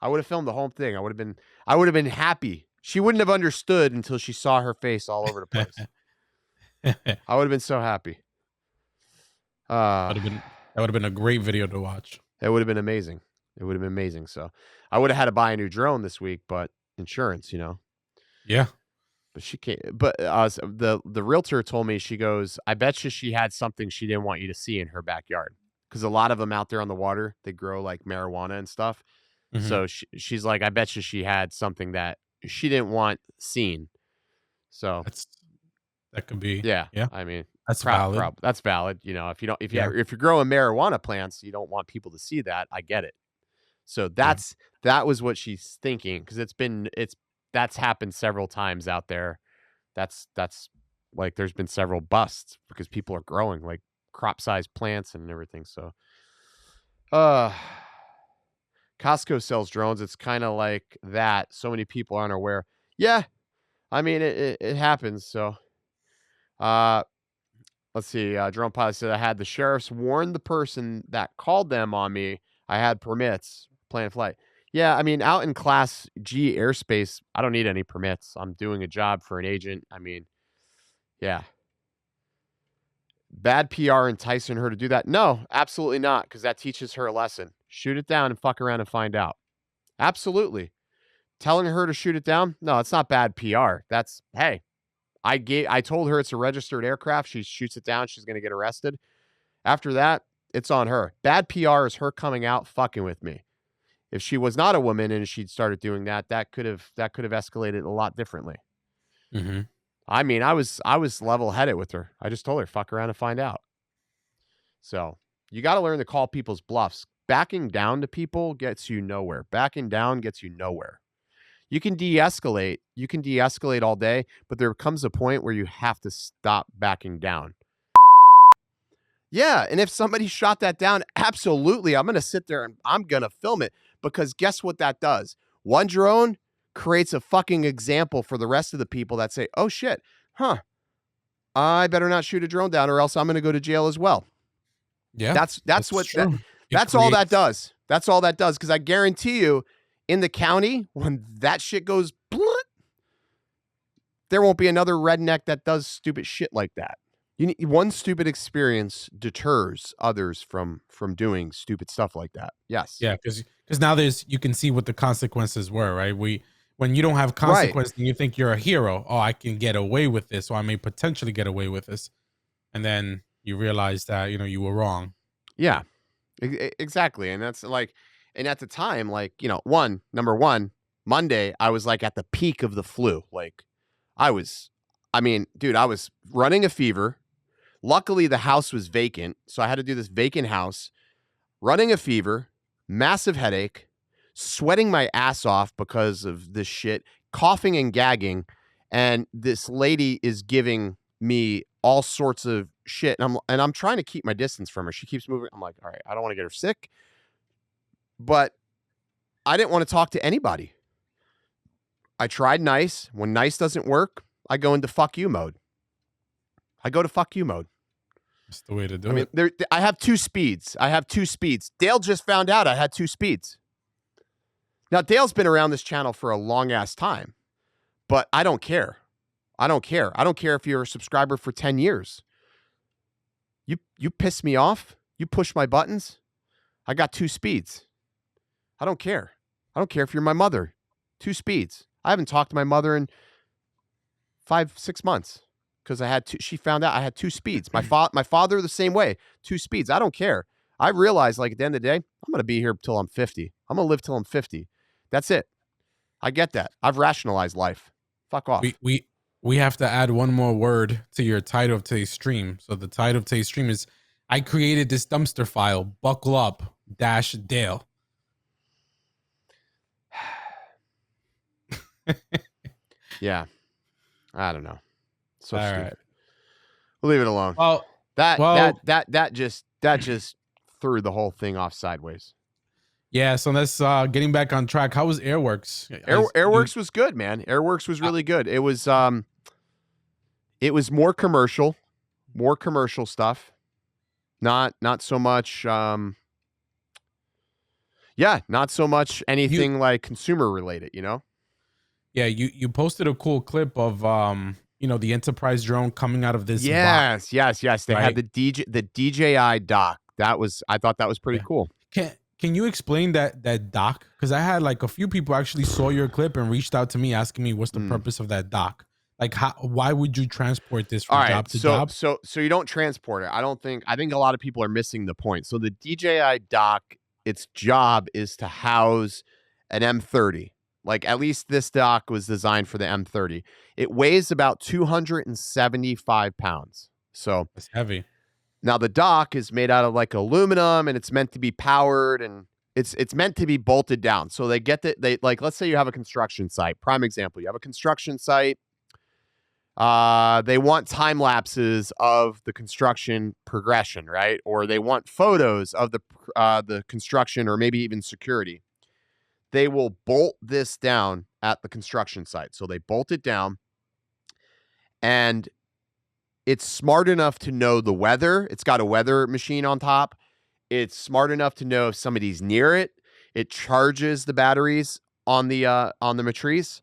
I would have been happy. She wouldn't have understood until she saw her face all over the place. I would have been so happy. That would have been a great video to watch. It would have been amazing. So I would have had to buy a new drone this week, but insurance, Yeah. But she can't. But the realtor told me, she goes, "I bet you she had something she didn't want you to see in her backyard." Because a lot of them out there on the water, they grow like marijuana and stuff. Mm-hmm. So she's like, "I bet you she had something that she didn't want seen." So that could be. Yeah. I mean, that's valid. That's valid. If you're growing marijuana plants, you don't want people to see that. I get it. So that was what she's thinking, because that's happened several times out there. That's like, there's been several busts because people are growing like crop sized plants and everything. So, Costco sells drones. It's kind of like that. So many people aren't aware. Yeah. I mean, it happens. So, let's see. Drone pilot said, "I had the sheriffs warn the person that called them on me. I had permits, planned flight." Yeah, I mean, out in Class G airspace, I don't need any permits. I'm doing a job for an agent. I mean, yeah. Bad PR enticing her to do that? No, absolutely not, because that teaches her a lesson. Shoot it down and fuck around and find out. Absolutely. Telling her to shoot it down? No, it's not bad PR. That's, hey, I told her it's a registered aircraft. She shoots it down, she's going to get arrested. After that, it's on her. Bad PR is her coming out fucking with me. If she was not a woman and she'd started doing that could have escalated a lot differently. Mm-hmm. I mean, I was level-headed with her. I just told her, fuck around and find out. So you got to learn to call people's bluffs. Backing down to people gets you nowhere. Backing down gets you nowhere. You can de-escalate. You can de-escalate all day, but there comes a point where you have to stop backing down. Yeah, and if somebody shot that down, absolutely, I'm going to sit there and I'm going to film it, because guess what that does? One drone creates a fucking example for the rest of the people that say, "Oh shit, I better not shoot a drone down or else I'm going to go to jail as well." Yeah, that's all that does. That's all that does, because I guarantee you, in the county, when that shit goes blunt, there won't be another redneck that does stupid shit like that. One stupid experience deters others from doing stupid stuff like that. Yes. Yeah, because now you can see what the consequences were, right? When you don't have Right. consequences and you think you're a hero, oh, I can get away with this, or I may potentially get away with this, and then you realize that you were wrong. Yeah, exactly. And that's like, and at the time, like, number one, Monday, I was like at the peak of the flu. Like, I was running a fever. Luckily, the house was vacant, so I had to do this vacant house, running a fever, massive headache, sweating my ass off because of this shit, coughing and gagging, and this lady is giving me all sorts of shit, and I'm trying to keep my distance from her. She keeps moving. I'm like, all right, I don't want to get her sick, but I didn't want to talk to anybody. I tried nice. When nice doesn't work, I go into fuck you mode. That's the way to do it. I have two speeds. Dale just found out I had two speeds. Now, Dale's been around this channel for a long ass time, but I don't care. I don't care if you're a subscriber for 10 years. You piss me off. You push my buttons. I got two speeds. I don't care. I don't care if you're my mother. Two speeds. I haven't talked to my mother in 5-6 months because she found out I had two speeds. My father the same way. Two speeds. I don't care. I realized, like, at the end of the day, I'm going to be here till I'm 50. I'm going to live till I'm 50. That's it. I get that. I've rationalized life. Fuck off. We have to add one more word to your title of today's stream. So the title of today's stream is, I created this dumpster file. Buckle up, Dale. Yeah. I don't know. So all stupid. Right. We'll leave it alone. Well, that just threw the whole thing off sideways. Yeah, so let's getting back on track. How was Airworks? Airworks was good, man. Airworks was really good. It was more commercial stuff. Not so much not so much anything like consumer related, Yeah, you posted a cool clip of the Enterprise drone coming out of this box. Yes. They had the DJI Dock. I thought that was pretty cool. Can you explain that dock? Because I had like a few people actually saw your clip and reached out to me asking me what's the purpose of that dock. Like, why would you transport this from job to job? So you don't transport it. I think a lot of people are missing the point. So the DJI Dock, its job is to house an M30. Like, at least this dock was designed for the M30. It weighs about 275 pounds. So it's heavy. Now the dock is made out of like aluminum, and it's meant to be powered, and it's meant to be bolted down. So let's say you have a construction site. Prime example, you have a construction site. They want time lapses of the construction progression, right? Or they want photos of the construction, or maybe even security. They will bolt this down at the construction site. So they bolt it down, and it's smart enough to know the weather. It's got a weather machine on top. It's smart enough to know if somebody's near it. It charges the batteries on the matrice.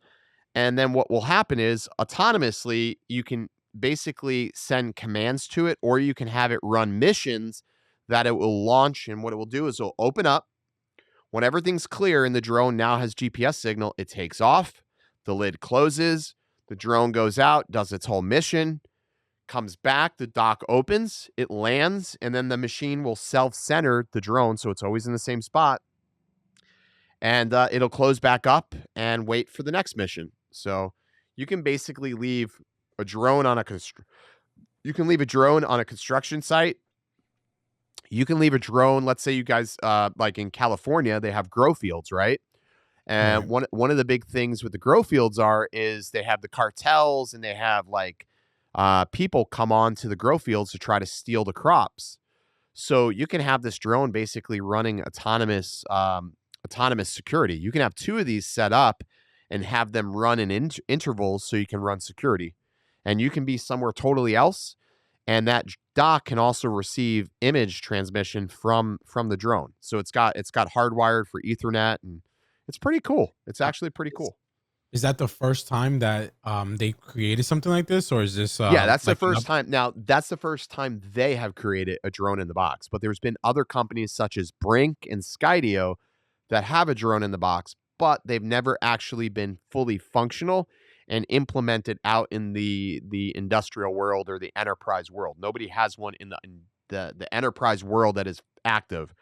And then what will happen is, autonomously, you can basically send commands to it, or you can have it run missions that it will launch. And what it will do is it'll open up. When everything's clear and the drone now has GPS signal, it takes off. The lid closes. The drone goes out, does its whole mission, comes back. The dock opens, it lands, and then the machine will self-center the drone, so it's always in the same spot. And it'll close back up and wait for the next mission. So you can basically leave a drone on a construction site. You can leave a drone. Let's say you guys, like in California, they have grow fields, right? And one of the big things with the grow fields is they have the cartels, and they have like people come on to the grow fields to try to steal the crops. So you can have this drone basically running autonomous security. You can have two of these set up and have them run in intervals, so you can run security. And you can be somewhere totally else, and that dock can also receive image transmission from the drone. So it's got hardwired for Ethernet, and it's pretty cool. It's actually pretty cool. Is that the first time that they created something like this, or is this Yeah, that's the like first time. Now, that's the first time they have created a drone in the box. But there's been other companies such as Brink and Skydio that have a drone in the box, but they've never actually been fully functional and implemented out in the industrial world or the enterprise world. Nobody has one in the enterprise world that is active.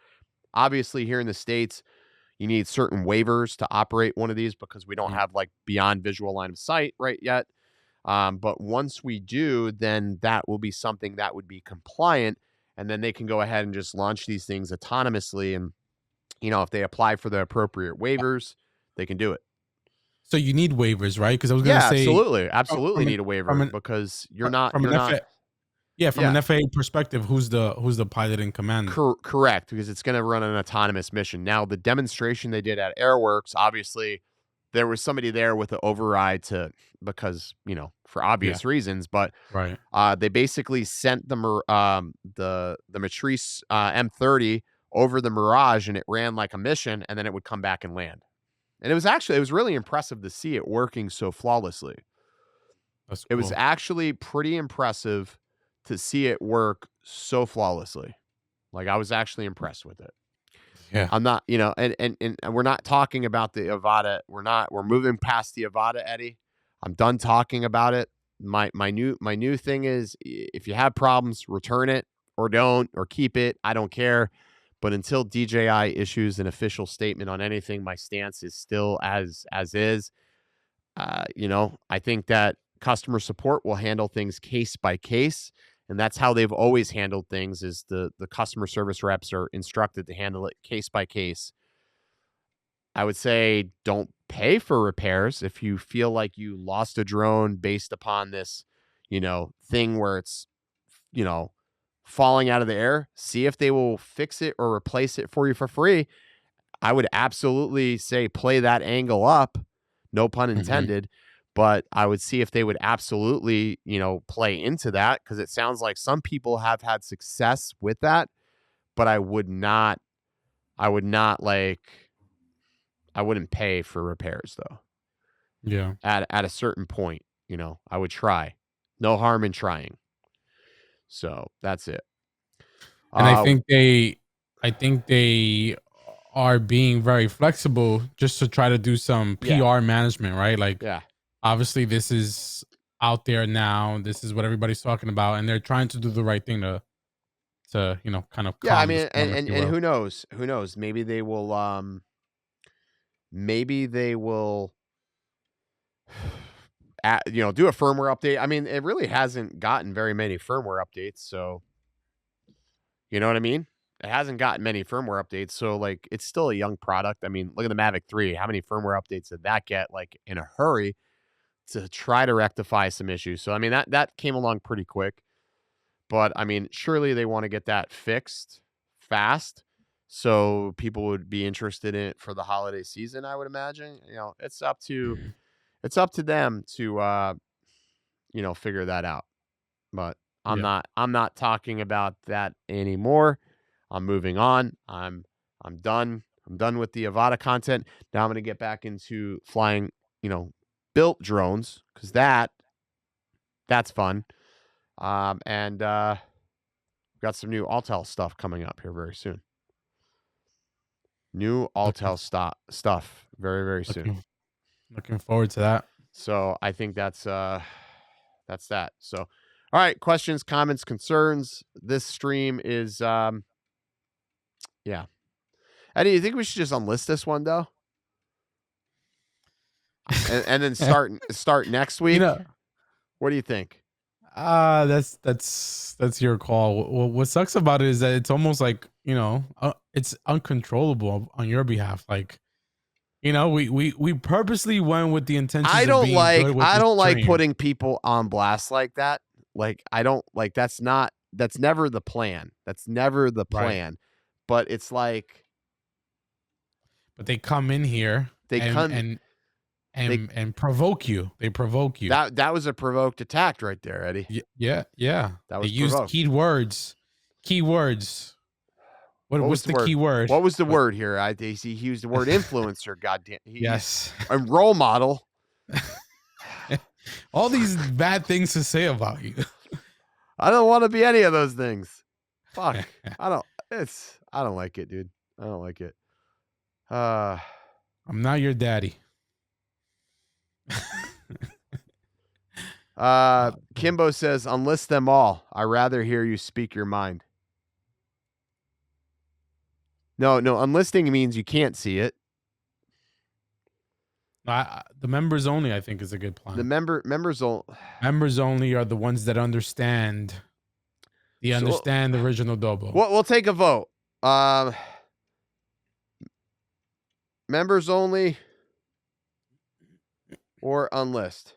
Obviously, here in the States, you need certain waivers to operate one of these because we don't Mhm. have like beyond visual line of sight right yet. But once we do, then that will be something that would be compliant. And then they can go ahead and just launch these things autonomously. And, if they apply for the appropriate waivers, they can do it. So you need waivers, right? Because I was gonna Yeah, say absolutely. Absolutely from need a from waiver an because from you're an not, FA yeah, from yeah, an FAA perspective, who's the pilot in command? correct, because it's going to run an autonomous mission. Now, the demonstration they did at Airworks, obviously, there was somebody there with an override because, for Yeah, obvious reasons, but right. they basically sent the Matrice M30 over the Mirage, and it ran like a mission, and then it would come back and land. And it was really impressive to see it working so flawlessly. That's It was cool. actually pretty impressive to see it work so flawlessly. Like, I was actually impressed with it. Yeah. I'm not, and we're not talking about the Avata. We're moving past the Avata, Eddie. I'm done talking about it. My new thing is, if you have problems, return it or don't or keep it. I don't care. But until DJI issues an official statement on anything, my stance is still as is. I think that customer support will handle things case by case, and that's how they've always handled things. Is the customer service reps are instructed to handle it case by case. I would say don't pay for repairs if you feel like you lost a drone based upon this, thing where it's, you know, falling out of the air. See if they will fix it or replace it for you for free. I would absolutely say play that angle up, no pun Mhm. intended, but I would see if they would absolutely, play into that because it sounds like some people have had success with that, but I would not like, I wouldn't pay for repairs though. Yeah. At a certain point, I would try. No harm in trying. So that's it. And I Uh, think they are being very flexible just to try to do some yeah, PR management, right? Like yeah. obviously this is out there now. This is what everybody's talking about, and they're trying to do the right thing to kind of Yeah, I calm the mean, storm, if you and will. who knows? Who knows? Maybe they will do a firmware update. I mean, it really hasn't gotten very many firmware updates, so you know what I mean? It hasn't gotten many firmware updates, so like it's still a young product. I mean, look at the Mavic 3. How many firmware updates did that get like in a hurry to try to rectify some issues? So I mean, that came along pretty quick. But I mean, surely they want to get that fixed fast so people would be interested in it for the holiday season, I would imagine. It's up to them to figure that out. But Yeah. I'm not talking about that anymore. I'm moving on. I'm done. I'm done with the Avata content. Now I'm going to get back into flying, built drones cuz that's fun. And got some new Altel stuff coming up here very soon. New Looking Altel stuff very, very soon. looking looking forward to that. So I think that's that. So all right, questions, comments, concerns. This stream is yeah. Eddie, you think we should just unlist this one though? And then start next You week? know, What do you think? that's your call. What sucks about it is that it's almost like, it's uncontrollable on your behalf. Like, we purposely went with the intentions of being good with I this don't like stream. putting people on blast like that. Like I don't like that's never the plan. That's never the Right. plan. But it's like But they come in here they and come and they and and provoke you. They provoke you. that was a provoked attack right there, Eddie. Yeah, yeah. That They was used provoked. keywords. Keywords. What was What's the the word? key word? What was the What? word here? He used the word influencer. Goddamn, Yes. and role model. All these bad things to say about you. I don't want to be any of those things. Fuck. I don't like it, dude. I don't like it. I'm not your daddy. Kimbo says, unlist them all. I rather hear you speak your mind. No, unlisting means you can't see it. The members only, I think, is a good plan. The members only are the ones that understand. Understand the OriginaldoBo. We'll take a vote. Members only or unlist.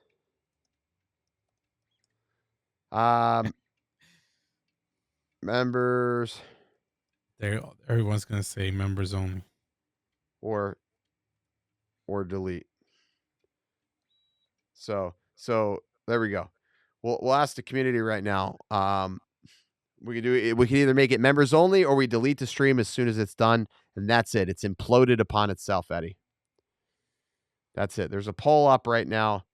Members. Everyone's gonna say members only. Or delete. So there we go. We'll ask the community right now. We can either make it members only or we delete the stream as soon as it's done, and that's it. It's imploded upon itself, Eddie. That's it. There's a poll up right now.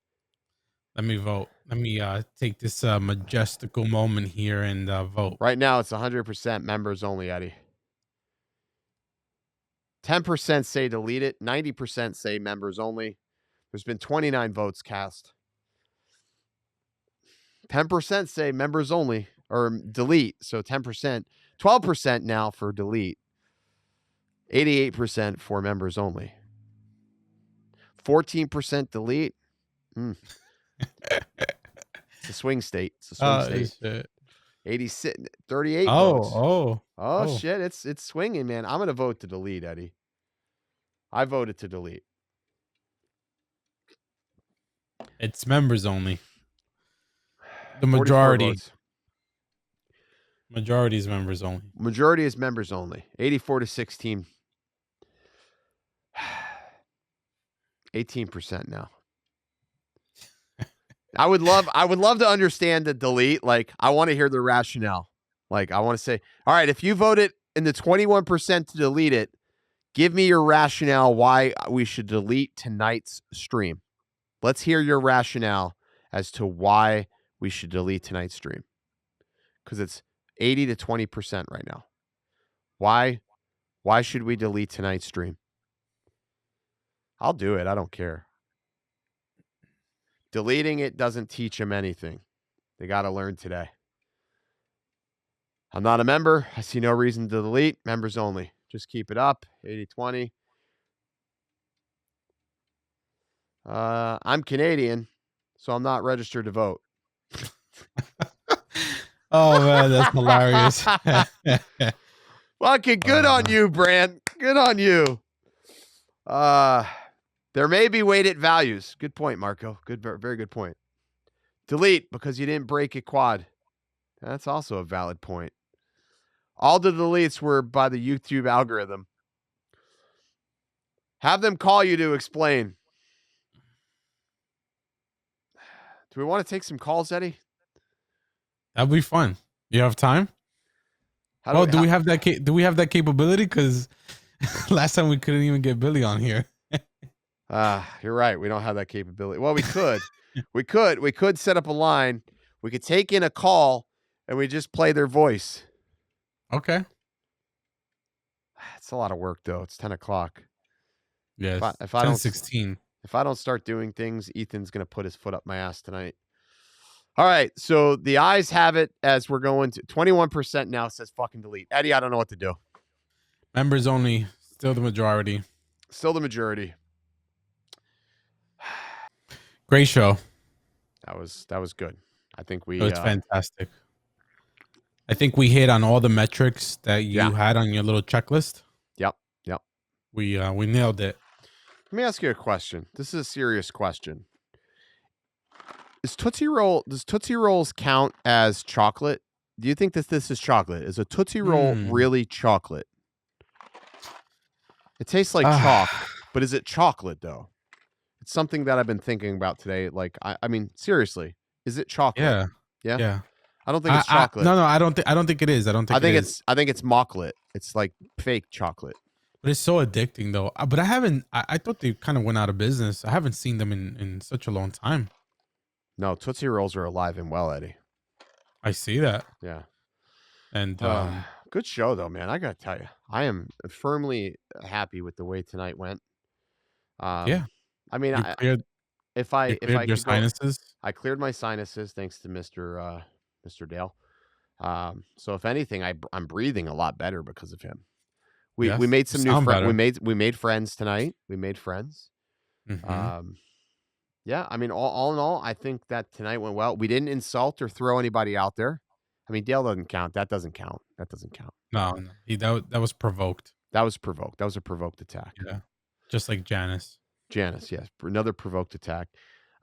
Let me vote. Let me take this majestical moment here and vote. Right now, it's 100% members only, Eddie. 10% say delete it. 90% say members only. There's been 29 votes cast. 10% say members only or delete. So 10%, 12% now for delete. 88% for members only. 14% delete. It's a swing state. It's a swing state. Shit. 86, 38 votes. Oh, shit. It's swinging, man. I'm going to vote to delete, Eddie. I voted to delete. It's members only. The majority. Majority is members only. Majority is members only. 84-16. 18% now. I would love to understand the delete. Like, I want to hear the rationale. Like, I want to say, all right, if you voted in the 21% to delete it, give me your rationale why we should delete tonight's stream. Let's hear your rationale as to why we should delete tonight's stream. Because it's 80 to 20% right now. Why should we delete tonight's stream? I'll do it. I don't care. Deleting it doesn't teach them anything. They got to learn today. I'm not a member. I see no reason to delete. Members only. Just keep it up. 80-20. I'm Canadian, so I'm not registered to vote. Oh, man, that's hilarious. Fucking good on you, Brand. Good on you. There may be weighted values. Good point, Marco. Good, very good point. Delete because you didn't break a quad. That's also a valid point. All the deletes were by the YouTube algorithm. Have them call you to explain. Do we want to take some calls, Eddie? That'd be fun. You have time? Do we have that capability? Because last time we couldn't even get Billy on here. You're right. We don't have that capability. Well, we could. we could set up a line. We could take in a call and we just play their voice. Okay. It's a lot of work, though. It's 10 o'clock. Yes. If I don't 16. If I don't start doing things, Ethan's going to put his foot up my ass tonight. All right. So the eyes have it as we're going to 21% now says fucking delete. Eddie, I don't know what to do. Members only. Still the majority. Still the majority. Great show. That was good. I think it's fantastic. I think we hit on all the metrics that you had on your little checklist. Yep. We nailed it. Let me ask you a question. This is a serious question. Does Tootsie Rolls count as chocolate? Do you think that this is chocolate? Is a Tootsie Roll really chocolate? It tastes like chalk, but is it chocolate though? It's something that I've been thinking about today. Like, I mean, seriously, is it chocolate? Yeah. I don't think it's chocolate. No, I don't think it is. I think it's mocklet. It's like fake chocolate. But it's so addicting though. But I thought they kind of went out of business. I haven't seen them in such a long time. No, Tootsie Rolls are alive and well, Eddie. I see that. Yeah. And good show though, man. I gotta tell you, I am firmly happy with the way tonight went. yeah, I mean, you cleared if I your could go, sinuses. I cleared my sinuses thanks to Mr. Dale. So if anything, I'm breathing a lot better because of him. We Yes, made you some new sound friends. better. We made friends tonight. We made friends. Mm-hmm. Yeah, I mean, all in all, I think that tonight went well. We didn't insult or throw anybody out there. I mean, Dale doesn't count. That doesn't count. That doesn't count. No, that was provoked. That was provoked. That was a provoked attack. Yeah, just like Janice. Janice, yes, another provoked attack.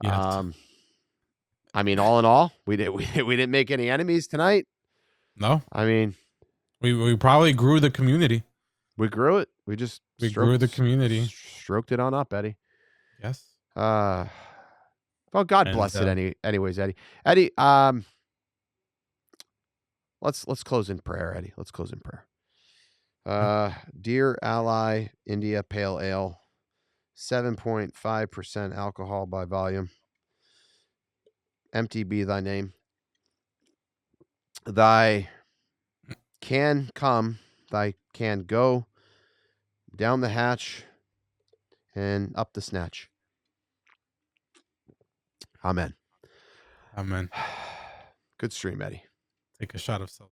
Yes. I mean, all in all, we didn't make any enemies tonight. No, I mean, we probably grew the community. we grew it. We just Grew the community. stroked it on up, Eddie. Yes. Well, God bless it. Anyways, Eddie. Eddie, let's close in prayer, Eddie. Let's close in prayer. Dear Ally India Pale Ale, 7.5% alcohol by volume. Empty be thy name. Thy can come, thy can go, down the hatch and up the snatch. Amen. Amen. Good stream, Eddie. Take a shot of self.